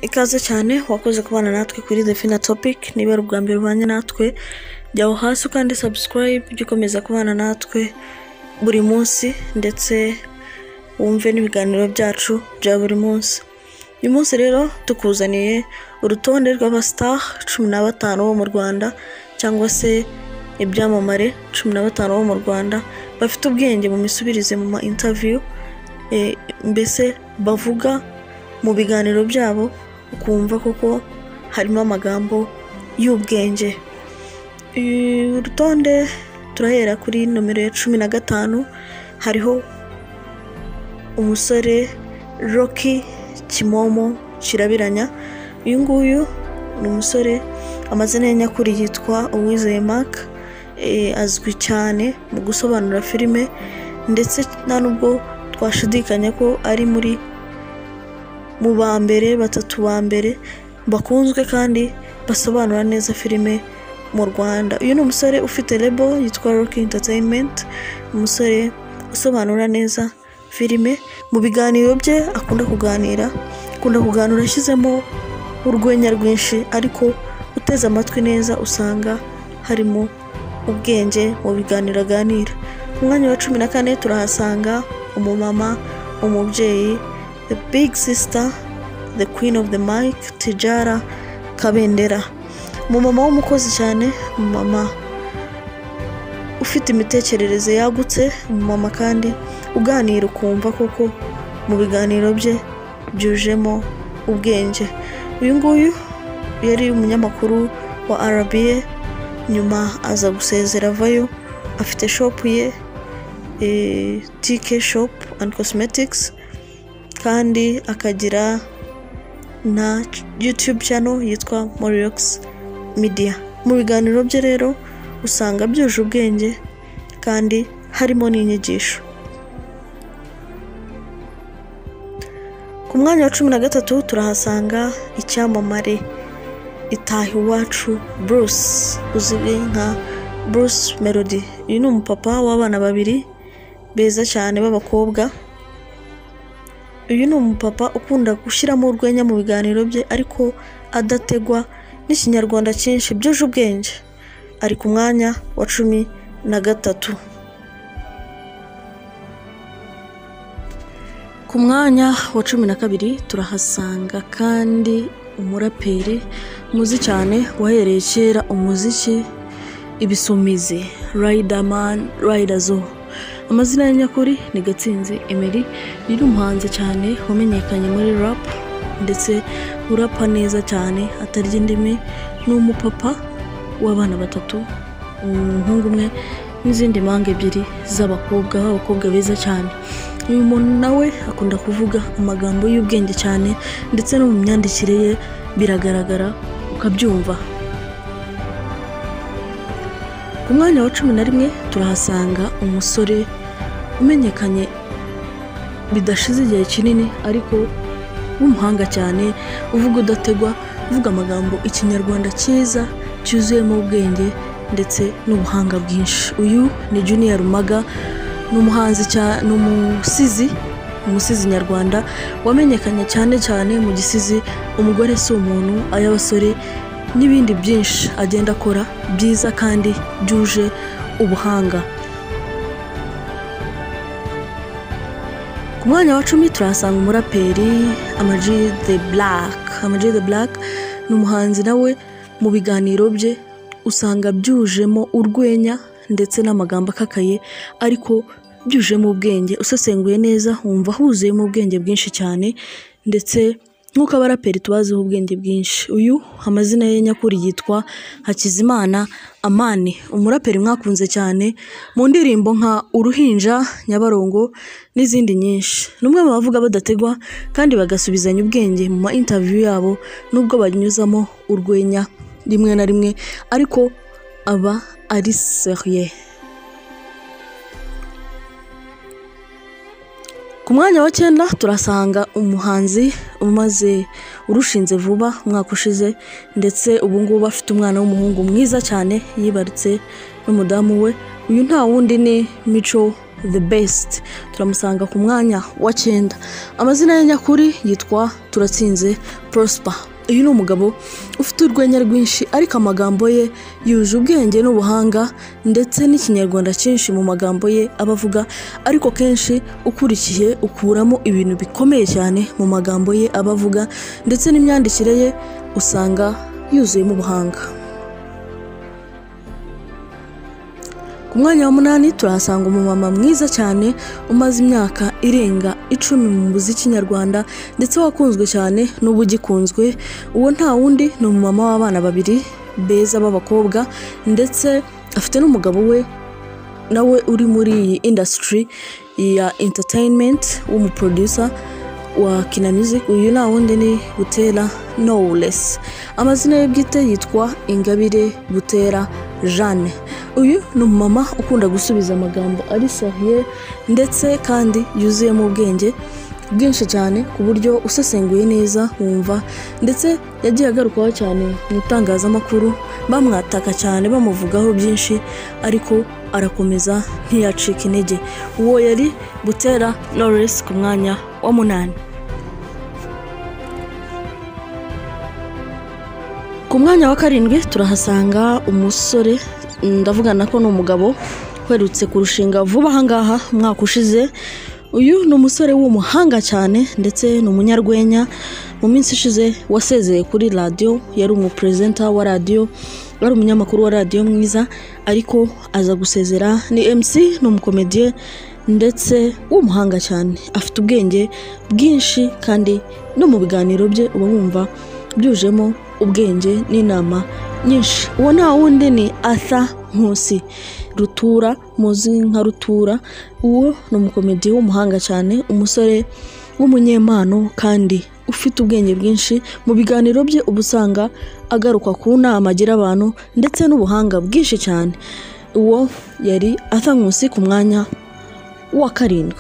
Ikaze cyane wakoze kubana natwe kuri The Final Topic. Niba ari ubwa mbere ubanye natwe, jya aho hasi kandi subscribe, ujye ukomeza kubana natwe buri munsi ndetse wumve n'ibiganiro byacu bya buri munsi. Uyu munsi rero tukuzaniye urutonde rw'abastar 15 bo mu Rwanda cyangwa se ibyamamare 15 bo mu Rwanda bafite ubwenge mu misubirize mu interview, mbese bavuga mu biganiro byabo ukumva koko harimo amagambo y'ubwenge. Urutonde turahera kuri nomero ya 15. Hariho umusore Rocky Kimomo Kirabiranya. Uyu nguyu ni umusore amazina ye nyakuri yitwa Uwizeye Mark. Azwi cyane mu gusobanura filime ndetse nta nubwo twashidikanya ko ari muri mu bambere batatu bambere bakunzwe kandi basobanura neza filime mu Rwanda. Uyu ni umusore ufite label yitwa Rocky Entertainment, umusore usobanura neza filime. Mu biganiro bye akunda kuganira ashyizemo urwenya rwinshi, ariko uteze amatwi neza usanga harimo ubwenge mu biganiro aganira. Ku mwanya wa 14 turahasanga umumama, umubyeyi, the big sister, the queen of the mic, Tijara Kabendera. Umumama w'umukozi cyane, umumama ufite imitekerereze yagutse, umumama kandi uganira ukumva koko mu biganiro bye byujemo ubwenge. Uyu nguyu yari umunyamakuru wa RBA, nyuma aza gusezera avayo, afite shop ye TK Shop and Cosmetics, kandi akagira na YouTube channel yitwa Moriox Media. Mu biganiro bye rero usanga byuje ubwenge kandi harimo n'inyigisho. Ku mwanya wa 13 turahasanga icyamamare Itahiwacu Bruce, uzwi nka Bruce Melody. Uyu ni umupapa w'abana babiri beza cyane b'abakobwa. Uyu ni umupapa ukunda gushyiramo urwenya mu biganiro bye, ariko adategwa n'ikinyarwanda cyinshi, byuje ubwenge. Ari ku mwanya wa 13. Ku mwanya wa 12 turahasanga kandi umuraperi muzi cyane wahereye kera umuziki ibisumizi, Riderman Riderzo. Amazina ye nyakuri ni Gatsinzi Emery. Ni umuhanzi cyane wamenyekanye muri rap ndetse urapa neza cyane atarya indimi. Ni umupapa w'abana batatu, umuhungu umwe n'izindi mpanga ebyiri z'abakobwa beza cyane. Uyu muntu nawe akunda kuvuga amagambo y'ubwenge cyane ndetse no mu myandikire ye biragaragara ukabyumva. Ku mwanya wa 11 turahasanga umusore umenyekanye bidashize igihe kinini, ariko w'umuhanga cyane, uvuga udategwa, uvuga amagambo ikinyarwanda cyiza cyuzuyemo ubwenge ndetse n'ubuhanga bwinshi. Uyu ni Junior Rumaga, n'umuhanzi cyane, umusizi nyarwanda wamenyekanye cyane mu gisizi Umugore si umuntu, ay'abasore n'ibindi byinshi agenda akora byiza kandi byuje ubuhanga. Ku mwanya wa 10 turahasanga umuraperi Ama-G The Black. Ama-G The Black ni umuhanzi nawe mu biganiro bye usanga byujemo urwenya ndetse n'amagambo akakaye, ariko byujemo ubwenge. Usesenguye neza wumva huzuyemo ubwenge bwinshi cyane, ndetse nk'uko abaraperi tubaziho ubwenge bwinshi. Uyu amazina ye nyakuri yitwa Hakizimana Amani, umuraperi mwakunze cyane mu ndirimbo nka Uruhinja, Nyabarongo n'izindi nyinshi. Numwe mu bavuga badategwa kandi bagasubizanya ubwenge mu interview yabo, nubwo banyuzamo urwenya rimwe na rimwe, ariko aba ari serieux. Ku mwanya wa 9 turasanga umuhanzi umaze urushinze vuba umwaka ushize, ndetse ubu ngubu afite umwana w'umuhungu mwiza cyane yibarutse n'umudamu we. Uyu nta wundi ni Mico the best turamusanga ku mwanya wa 9. Amazina ye nyakuri yitwa Turatsinze Prosper. Uyu ni umugabo ufite urwenya rwinshi ariko amagambo ye yuje ubwenge n'ubuhanga ndetse n'ikinyarwanda cyinshi mu magambo ye abavuga, ariko kenshi ukurikiye ukuramo ibintu bikomeye cyane mu magambo ye abavuga, ndetse n'imyandikire ye usanga yuzuyemo ubuhanga. Ku mwanya wa 8 turahasanga umumama mwiza cyane umaze imyaka irenga 10 mu muziki nyarwanda ndetse wakunzwe cyane n'ubugikunzwe. Uwo nta wundi ni umumama w'abana 2 beza b'abakobwa, ndetse afite n'umugabo we nawe uri muri iyi industry ya entertainment, w'umuproducer wa Kina Music. Uyu nta wundi ni Butera Knowless. Amazina ye bwite yitwa Ingabire Butera Jeanne. Uyu ni umumama ukunda gusubiza amagambo ari sahiye ndetse kandi yuzuyemo ubwenge bwinshi cyane ku buryo usesenguye neza wumva, ndetse yagiye agarukaho cyane mu itangazamakuru, bamwataka cyane bamuvugaho byinshi, ariko arakomeza ntiyacika intege. Uwo yari Butera Knowless ku mwanya wa 8. Ku mwanya wa 7 turahasanga umusore, ndavugana ko n'umugabo uherutse kurushinga vuba ahangaha umwaka ushize. Uyu ni umusore w'umuhanga cyane ndetse ni umunyarwenya. Mu minsi ishize wasezeye kuri radio, yari umupresenter wa radio, yari umunyamakuru wa radio mwiza, ariko aza gusezera. Ni MC, ni umukomediye ndetse w'umuhanga cyane, afite ubwenge bwinshi kandi no mu biganiro bye uba wumva byujemo ubwenge n'inama nyinshi. Uwo nta wundi ni Arthur Nkusi Rutura, muzi nka Rutura. Uwo ni umukomediye w'umuhanga cyane, umusore w'umunyempano kandi ufite ubwenge bwinshi. Mu biganiro bye ubusanga agaruka ku nama agira abantu ndetse n'ubuhanga bwinshi cyane. Uwo yari Arthur Nkusi ku mwanya wa 7.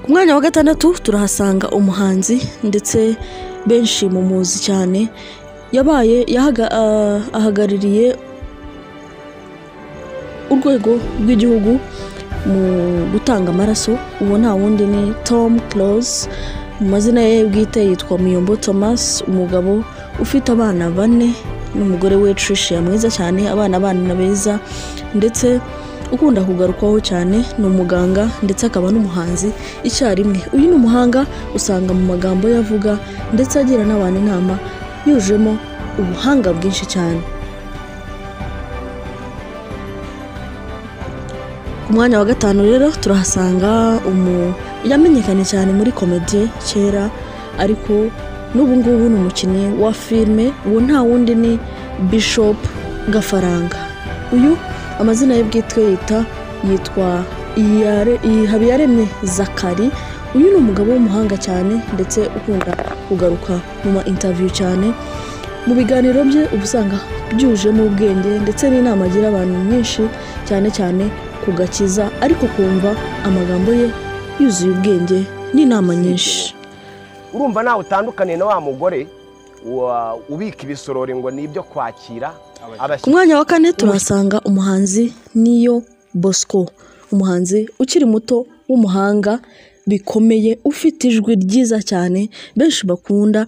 Ku mwanya wa 6 turahasanga umuhanzi ndetse benshi mu muzi cyane, yabaye ahagarariye urwego rw'igihugu mu gutanga amaraso. Uwo nta wundi ni Tom Close. Mu mazina ye bwite yitwa Miyombo Thomas, umugabo ufite abana 4 n'umugore we Tricia mwiza cyane, abana beza ndetse ukunda kugarukwaho cyane. Ni umuganga ndetse akaba n'umuhanzi icyarimwe. Uyu ni umuhanga, usanga mu magambo yavuga ndetse agira n'abantu inama, yujemo ubuhanga bwinshi cyane. Ku mwanya wa 5 rero turahasanga yamenyekanye cyane muri komedi kera, ariko n'ubu ngubu ni umukinnyi wa filme. Uwo nta wundi ni Bishop Gafaranga. Uyu amazina ye bwite yitwa Habiyaremye Zakari. Uyu ni umugabo w'umuhanga cyane ndetse ukunda kugaruka mu ma interview cyane. Mu biganiro bye ubusanga byujemo ubwenge ndetse n'inama agira abantu nyinshi, cyane cyane kugakiza, ariko kumva amagambo ye yuzuye ubwenge n'inama nyinshi. Urumva nawe utandukane na wa mugore ubika ibisorori ngo nibyo kwakira. Ku mwanya wa 4 turasanga umuhanzi Niyo Bosco, umuhanzi ukiri muto w'umuhanga bikomeye, ufite ijwi ryiza cyane benshi bakunda.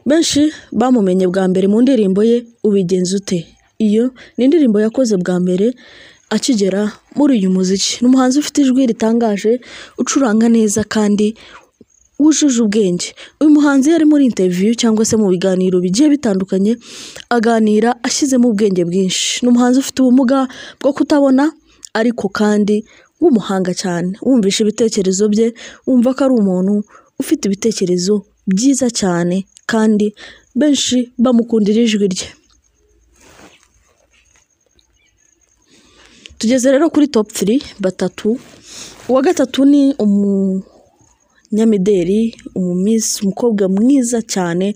Benshi bamumenye bwa mbere mu ndirimbo ye Ubigenza Ute. Iyo ni indirimbo yakoze bwa mbere akigera muri uyu muziki. Ni umuhanzi ufite ijwi ritangaje, ucuranga neza kandi wujuje ubwenge. Uyu muhanzi yari muri interview cyangwa se mu biganiro bigiye bitandukanye, aganira ashyizemo ubwenge bwinshi. Ni umuhanzi ufite ubumuga bwo kutabona, ariko kandi w'umuhanga cyane. Wumvisha ibitekerezo bye wumva ko ari umuntu ufite ibitekerezo byiza cyane, kandi benshi bamukundira ijwi rye. Tugeze rero kuri top 3 batatu. Uwa 3 ni umunyamideli, umumiss, umukobwa mwiza cyane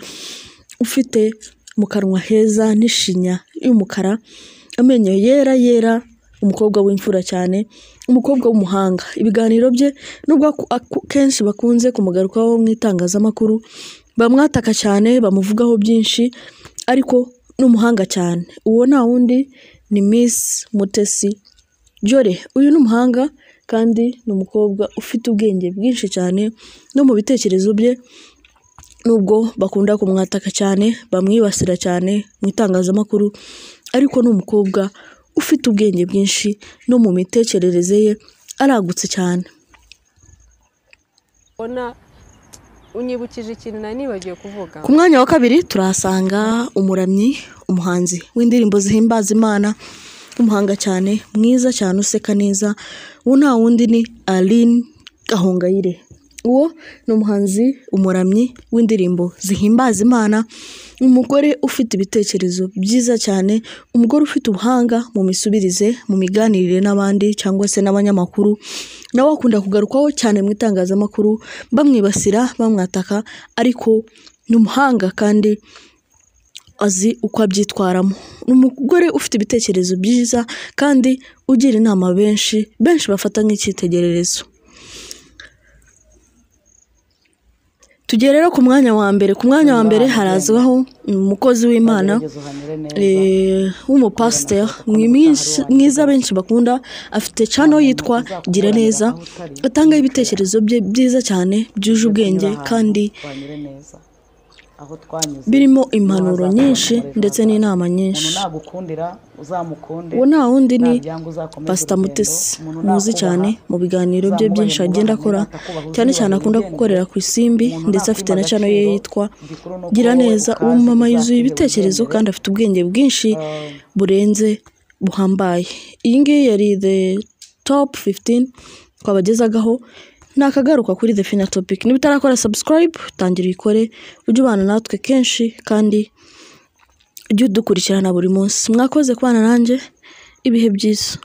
ufite mu kanwa heza n'ishinya y'umukara, amenyo yera, umukobwa w'imfura cyane, umukobwa w'umuhanga. Ibiganiro bye nubwo kenshi bakunze kumugarukaho mu itangazamakuru, bamwataka cyane, bamuvugaho byinshi, ariko n'umuhanga cyane. Uwo nta wundi ni Miss Mutesi Jolly. Uyu ni umuhanga kandi ni umukobwa ufite ubwenge bwinshi cyane no mu bitekerezo bye, nubwo bakunda kumwataka cyane, bamwibasira cyane mu itangazamakuru, ariko ni umukobwa ufite ubwenge bwinshi no mu mitekerereze ye aragutse cyane. Ona unyibukije ikintu nari nibagiye kuvuga. Ku mwanya wa kabiri turahasanga umuramyi, umuhanzi w'indirimbo zihimbaza Imana, umuhanga cyane, mwiza cyane, useka neza. Uwo nta wundi ni Aline Gahongayire. Uwo ni umuhanzi, umuramyi w'indirimbo zihimbaza Imana, umugore ufite ibitekerezo byiza cyane, umugore ufite ubuhanga mu misubirize, mu miganirire n'abandi cyangwa se n'abanyamakuru. Nawe akunda kugarukwaho cyane mu itangazamakuru, bamwibasira, bamwataka, ariko ni umuhanga kandi azi uko abyitwaramo. Ni umugore ufite ibitekerezo byiza kandi ugira inama benshi bafata nk'icyitegererezo. Tugiye rero ku mwanya wa mbere. Ku mwanya wa mbere harazwaho umukozi w'Imana, w'umupasiteri mwiza benshi bakunda, afite channel yitwa Gira Neza, atanga ibitekerezo bye byiza cyane, byuje ubwenge kandi birimo impanuro nyinshi ndetse n'inama nyinshi. Uwo nta wundi ni Pastor Mutesi, muzi cyane mu biganiro bye byinshi agenda akora, cyane cyane akunda gukorera ku Isimbi, ndetse afite na channel ye yitwa Gira Neza. Uwo mama yuzuye ibitekerezo kandi afite ubwenge bwinshi burenze, buhambaye. Iyi ngiyi yari the top 15 twabagezagaho. Nakagaruka kuri The Final Topic. Niba utarakora subscribe, tangira uyikore, ujye ubana natwe kenshi kandi ujye udukurikirana buri munsi. Mwakoze kubana nanjye, ibihe byiza.